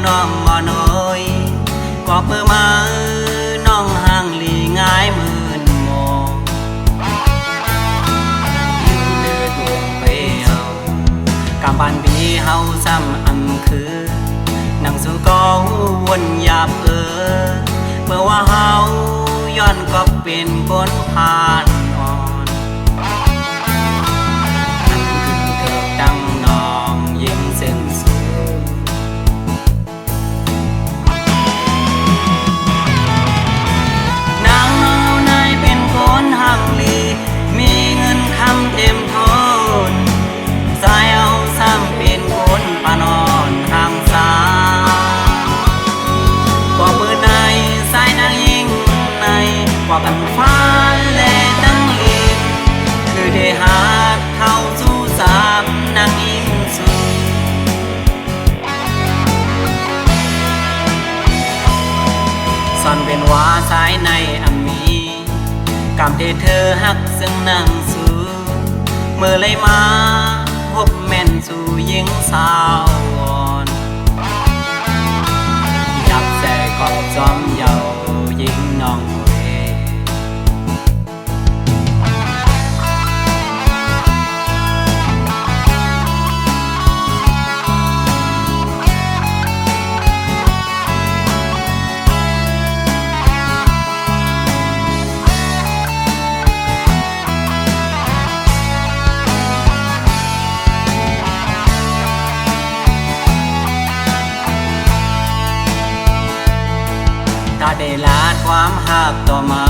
น้องบ่น้อยก็เพื่อมาน้องห่างหลีง่ายมืนมองยืนเดือดวงไปเอากำบานบีเฮาซ้ำอำคือนั่งสู่ก็วนหยาบเมื่อว่าเฮาย้อนก็เป็นคนผ่านอ่อนนั่นคือเธอดังน้องยิ่งเส้นสูงนางเฮานายเป็นคนหักลีมีเงินคำเต็มทนสายเอาซ้ำเป็นคนปานอนห่างสาก็เปิดในสายนางยิ่งในกว่ากันฟ้าและตั้งอีกคือได้หาเข้าสู่สามนางยิ่งสูงซ่อนเป็นว่าสายในอามีกำที่เธอหักซึ่งนางสู่เมื่อเลยมาพบแม่นสู่หญิงสาวอ่อนยับแสกอบจอมเยาหญิงน้องเวถ้าได้ลาดความหักต่อมา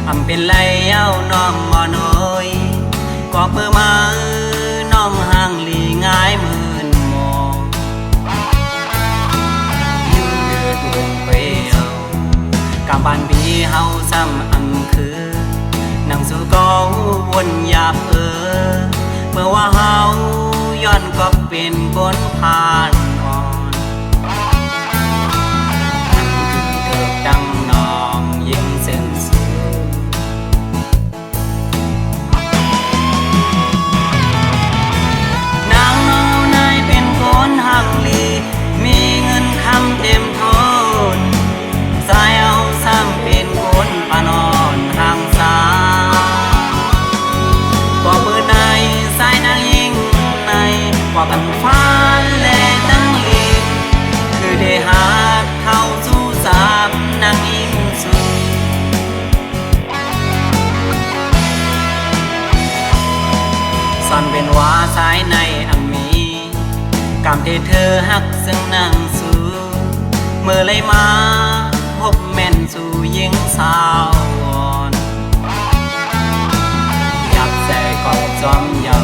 อำเป็นไรเอาน้องบ่น้อยก็เพื่อมาน้องห่างหลีง่ายมืนมองยืนเดือดวงไปเอากำบานบีเฮาซ้ำอำคือนั่งสู่ก็วนหยาบเมื่อว่าเฮาย้อนก็เป็นคนผ่านอ่อนดังน้องยิ่งเส้นสูงนางเฮานายเป็นคนหักลีมีเงินคำเต็มทนสายเอาซ้ำเป็นคนปานอนห่างสาก็เปิดในสายนางยิ่งในกว่ากันฟ้าและตั้งอีกคือได้หาเข้าสู่สามนางยิ่งสูงซ่อนเป็นว่าสายในอามีกำที่เธอหักซึ่งนางสู่เมื่อเลยมาพบแม่นสู่หญิงสาวอ่อนยับแสกอบจอมเยา